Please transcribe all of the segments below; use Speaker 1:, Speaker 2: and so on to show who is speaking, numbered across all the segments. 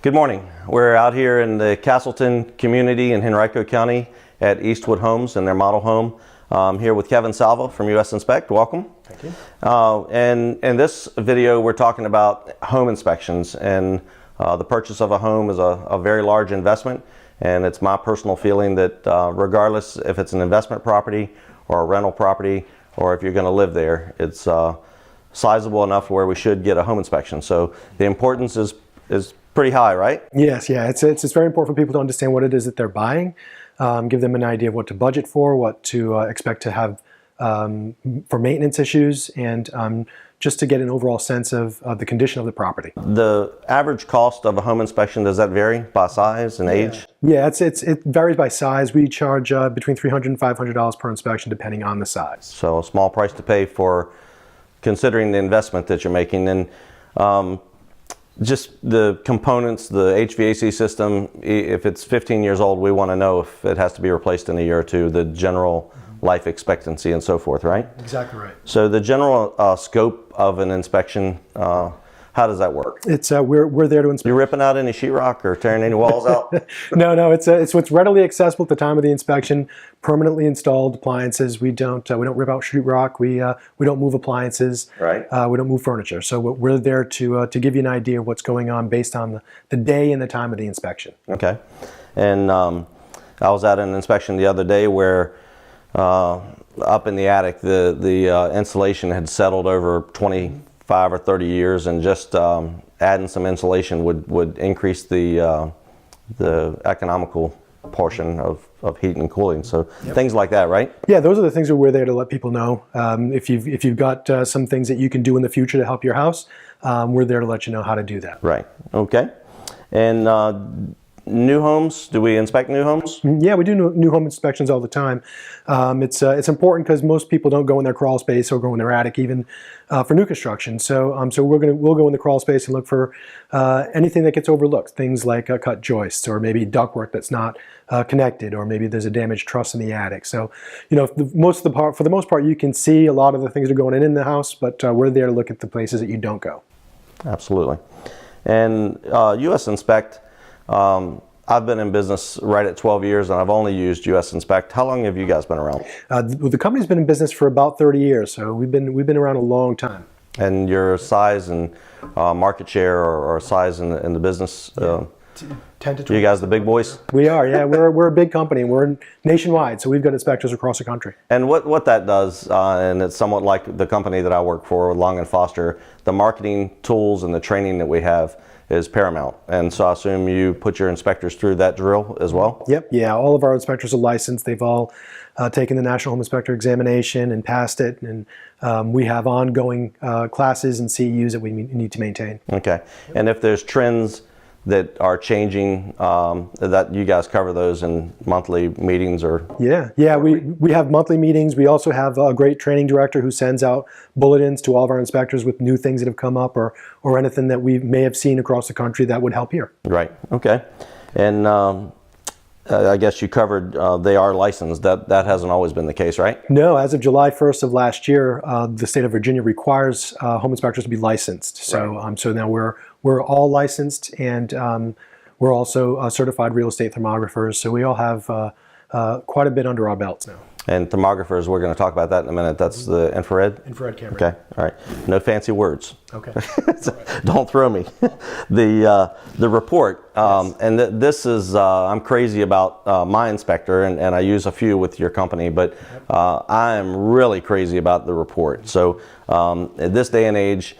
Speaker 1: Good morning. We're out here in the Castleton community in Henrico County at Eastwood Homes in their model home. I'm here with Kevin Salva from US Inspect. Welcome.
Speaker 2: Thank you.
Speaker 1: And in this video, we're talking about home inspections, and the purchase of a home is a very large investment. And it's my personal feeling that regardless if it's an investment property or a rental property, or if you're going to live there, it's sizable enough where we should get a home inspection. So the importance is pretty high, right?
Speaker 2: Yes, yeah. It's very important for people to understand what it is that they're buying, give them an idea of what to budget for, what to expect to have for maintenance issues, and just to get an overall sense of the condition of the property.
Speaker 1: The average cost of a home inspection, does that vary by size and age?
Speaker 2: Yeah, it varies by size. We charge between $300 and $500 per inspection depending on the size.
Speaker 1: So a small price to pay for considering the investment that you're making. And just the components, the HVAC system, if it's 15 years old, we want to know if it has to be replaced in a year or two, the general life expectancy and so forth, right?
Speaker 2: Exactly right.
Speaker 1: So the general scope of an inspection, how does that work?
Speaker 2: It's we're there to inspect.
Speaker 1: You ripping out any sheetrock or tearing any walls out?
Speaker 2: No. It's what's readily accessible at the time of the inspection. Permanently installed appliances. We don't rip out sheetrock. We don't move appliances.
Speaker 1: Right.
Speaker 2: We don't move furniture. So we're there to give you an idea of what's going on based on the day and the time of the inspection.
Speaker 1: Okay. And I was at an inspection the other day where up in the attic the insulation had settled over 25 or 30 years, and just adding some insulation would increase the economical portion of heat and cooling. So things like that, right?
Speaker 2: Yeah, those are the things that we're there to let people know. If you've got some things that you can do in the future to help your house, we're there to let you know how to do that.
Speaker 1: Right. Okay. And new homes, do we inspect new homes?
Speaker 2: Yeah, we do new home inspections all the time. It's important because most people don't go in their crawl space or go in their attic even for new construction. So we'll go in the crawl space and look for anything that gets overlooked, things like cut joists or maybe ductwork that's not connected, or maybe there's a damaged truss in the attic. So for the most part, you can see a lot of the things that are going in the house, but we're there to look at the places that you don't go. Absolutely.
Speaker 1: And US Inspect, I've been in business right at 12 years, and I've only used US Inspect. How long have you guys been around?
Speaker 2: The company's been in business for about 30 years, so we've been around a long time.
Speaker 1: And your size and market share or size in the business?
Speaker 2: 10 to 20.
Speaker 1: You guys the big boys?
Speaker 2: We are, yeah. We're a big company. We're nationwide, so we've got inspectors across the country.
Speaker 1: And what that does, and it's somewhat like the company that I work for, Long Foster, the marketing tools and the training that we have is paramount. And so I assume you put your inspectors through that drill as well?
Speaker 2: Yep, yeah. All of our inspectors are licensed. They've all taken the National Home Inspector examination and passed it. And we have ongoing classes and CEUs that we need to maintain.
Speaker 1: Okay. And if there's trends that are changing, that you guys cover those in monthly meetings or?
Speaker 2: Yeah. We have monthly meetings. We also have a great training director who sends out bulletins to all of our inspectors with new things that have come up or anything that we may have seen across the country that would help here.
Speaker 1: Right. Okay. And I guess you covered they are licensed. That hasn't always been the case, right?
Speaker 2: No. As of July 1st of last year, the state of Virginia requires home inspectors to be licensed. So
Speaker 1: right.
Speaker 2: So now we're all licensed, and we're also certified real estate thermographers. So we all have quite a bit under our belts now.
Speaker 1: And thermographers, we're going to talk about that in a minute. That's the infrared?
Speaker 2: Infrared camera.
Speaker 1: Okay, all right. No fancy words.
Speaker 2: Okay.
Speaker 1: Don't throw me. The report,
Speaker 2: Yes.
Speaker 1: and this is, I'm crazy about my inspector, and I use a few with your company, but I am really crazy about the report. So at this day and age,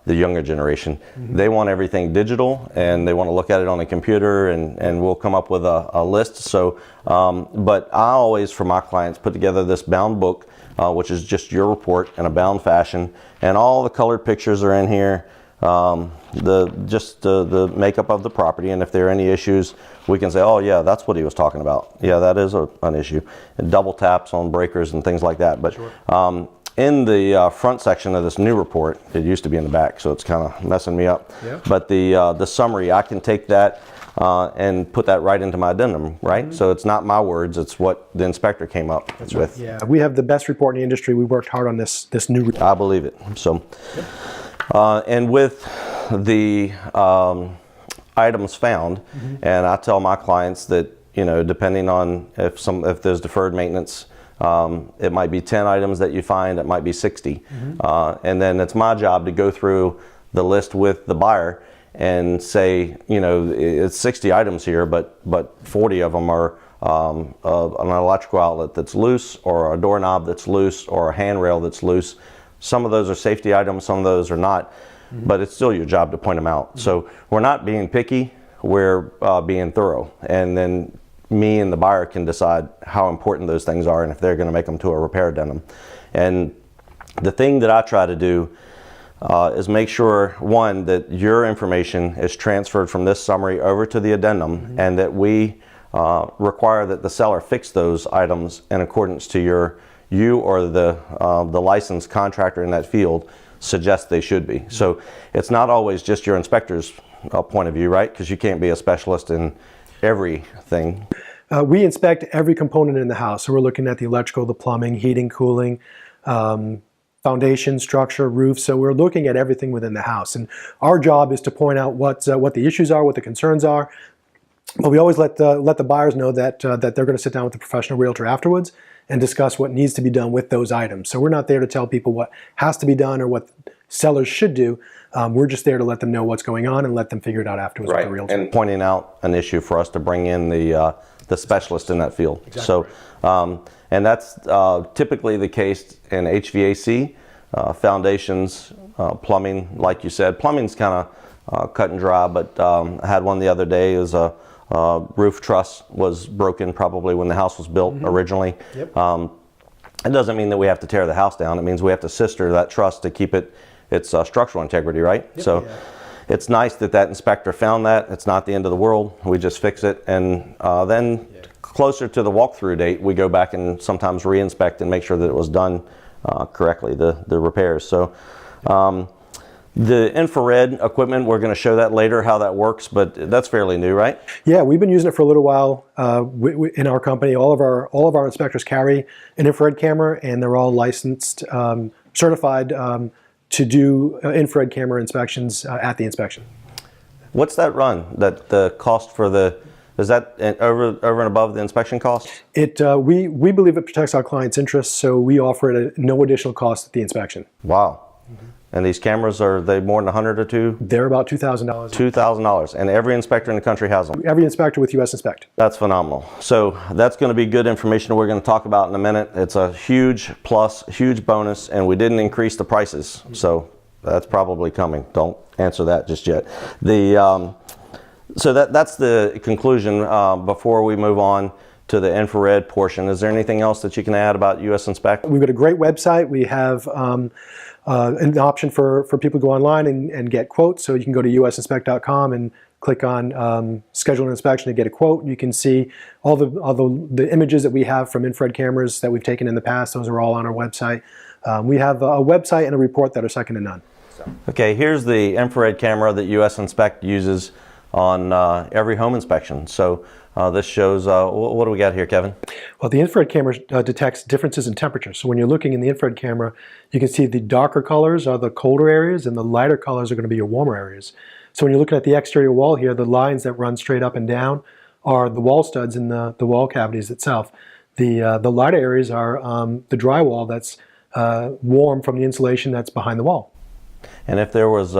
Speaker 1: the younger generation, they want everything digital, and they want to look at it on a computer, and we'll come up with a list. So, but I always, for my clients, put together this bound book, which is just your report in a bound fashion, and all the colored pictures are in here, the makeup of the property, and if there are any issues, we can say, oh yeah, that's what he was talking about. Yeah, that is an issue. And double taps on breakers and things like that. But sure. In the front section of this new report, it used to be in the back, so it's kind of messing me up. Yeah. But the summary, I can take that and put that right into my addendum, right? So it's not my words, it's what the inspector came up with.
Speaker 2: Right. Yeah, we have the best report in the industry. We worked hard on this new report.
Speaker 1: I believe it. So, and with the items found, and I tell my clients that, you know, depending on if there's deferred maintenance, it might be 10 items that you find, it might be 60. And then it's my job to go through the list with the buyer and say, you know, it's 60 items here, but 40 of them are an electrical outlet that's loose, or a doorknob that's loose, or a handrail that's loose. Some of those are safety items, some of those are not, but it's still your job to point them out. So we're not being picky, we're being thorough. And then me and the buyer can decide how important those things are and if they're going to make them to a repair addendum. And the thing that I try to do is make sure, one, that your information is transferred from this summary over to the addendum, and that we require that the seller fix those items in accordance to you or the licensed contractor in that field suggests they should be. So it's not always just your inspector's point of view, right? Because you can't be a specialist in everything.
Speaker 2: We inspect every component in the house. So we're looking at the electrical, the plumbing, heating, cooling, foundation, structure, roof. So we're looking at everything within the house. And our job is to point out what the issues are, what the concerns are. But we always let the buyers know that they're going to sit down with the professional realtor afterwards and discuss what needs to be done with those items. So we're not there to tell people what has to be done or what sellers should do. We're just there to let them know what's going on and let them figure it out afterwards with the realtor.
Speaker 1: And pointing out an issue for us to bring in the specialist in that field.
Speaker 2: Exactly.
Speaker 1: So, and that's typically the case in HVAC, foundations, plumbing. Like you said, plumbing's kind of cut and dry. But I had one the other day. Is a roof truss was broken probably when the house was built originally.
Speaker 2: Yep.
Speaker 1: It doesn't mean that we have to tear the house down. It means we have to sister that truss to keep its structural integrity, right?
Speaker 2: Yep.
Speaker 1: So it's nice that inspector found that. It's not the end of the world. We just fix it, and then closer to the walkthrough date, we go back and sometimes re-inspect and make sure that it was done correctly, the repairs. So the infrared equipment, we're going to show that later how that works, but that's fairly new, right? Yeah,
Speaker 2: we've been using it for a little while in our company. All of our inspectors carry an infrared camera, and they're all licensed, certified to do infrared camera inspections at the inspection.
Speaker 1: What's that run? That the cost for is that over and above the inspection cost?
Speaker 2: We believe it protects our clients' interests, so we offer it at no additional cost at the inspection.
Speaker 1: Wow. And these cameras, are they more than 100 or two?
Speaker 2: They're about $2,000.
Speaker 1: $2,000, and every inspector in the country has them?
Speaker 2: Every inspector with US Inspect.
Speaker 1: That's phenomenal. So that's going to be good information we're going to talk about in a minute. It's a huge plus, huge bonus, and we didn't increase the prices, so that's probably coming. Don't answer that just yet. So that's the conclusion. Before we move on to the infrared portion, is there anything else that you can add about US Inspect?
Speaker 2: We've got a great website. We have an option for people to go online and get quotes. So you can go to usinspect.com and click on schedule an inspection to get a quote. You can see all the images that we have from infrared cameras that we've taken in the past. Those are all on our website. We have a website and a report that are second to none.
Speaker 1: Okay, here's the infrared camera that US Inspect uses on every home inspection. So this shows, what do we got here, Kevin?
Speaker 2: Well, the infrared camera detects differences in temperature. So when you're looking in the infrared camera, you can see the darker colors are the colder areas and the lighter colors are going to be your warmer areas. So when you're looking at the exterior wall here, the lines that run straight up and down are the wall studs in the wall cavities itself. The lighter areas are the drywall that's warm from the insulation that's behind the wall.
Speaker 1: And if there was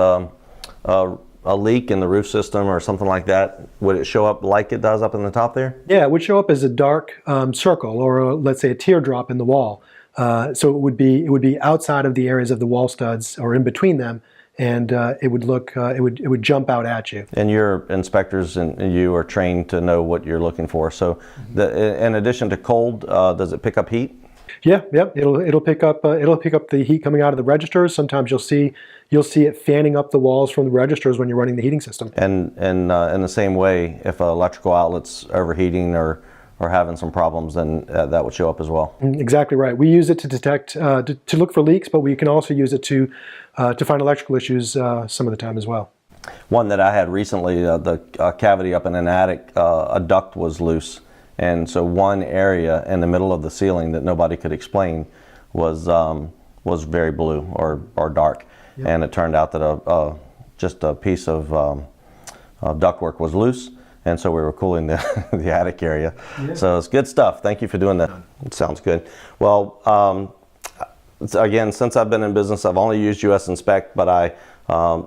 Speaker 1: a leak in the roof system or something like that, would it show up like it does up in the top there?
Speaker 2: Yeah, it would show up as a dark circle, or let's say a teardrop in the wall. So it would be outside of the areas of the wall studs or in between them, and it would jump out at you.
Speaker 1: And your inspectors and you are trained to know what you're looking for. So in addition to cold, does it pick up heat?
Speaker 2: Yeah, it'll pick up the heat coming out of the registers. Sometimes you'll see it fanning up the walls from the registers when you're running the heating system.
Speaker 1: And in the same way, if an electrical outlet's overheating or having some problems, then that would show up as well.
Speaker 2: Exactly right. We use it to detect, to look for leaks, but we can also use it to find electrical issues some of the time as well.
Speaker 1: One that I had recently, the cavity up in an attic, a duct was loose. And so one area in the middle of the ceiling that nobody could explain was very blue or dark. Yep. And it turned out that just a piece of ductwork was loose, and so we were cooling the, the attic area. So it's good stuff. Thank you for doing that. It sounds good. Well, again, since I've been in business, I've only used US Inspect, but I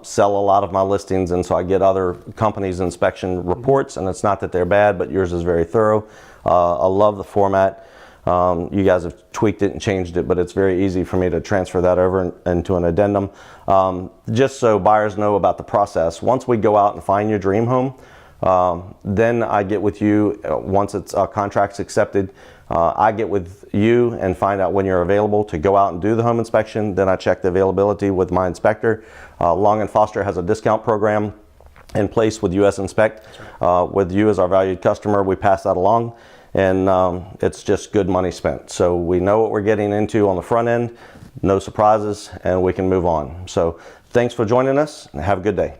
Speaker 1: sell a lot of my listings, and so I get other companies' inspection reports, and it's not that they're bad, but yours is very thorough. I love the format. You guys have tweaked it and changed it, but it's very easy for me to transfer that over into an addendum. Just so buyers know about the process, once we go out and find your dream home, then I get with you, once it's contract's accepted, I get with you and find out when you're available to go out and do the home inspection. Then I check the availability with my inspector. Long Foster has a discount program in place with US Inspect. With you as our valued customer, we pass that along, and it's just good money spent. So we know what we're getting into on the front end, no surprises, and we can move on. So thanks for joining us, and have a good day.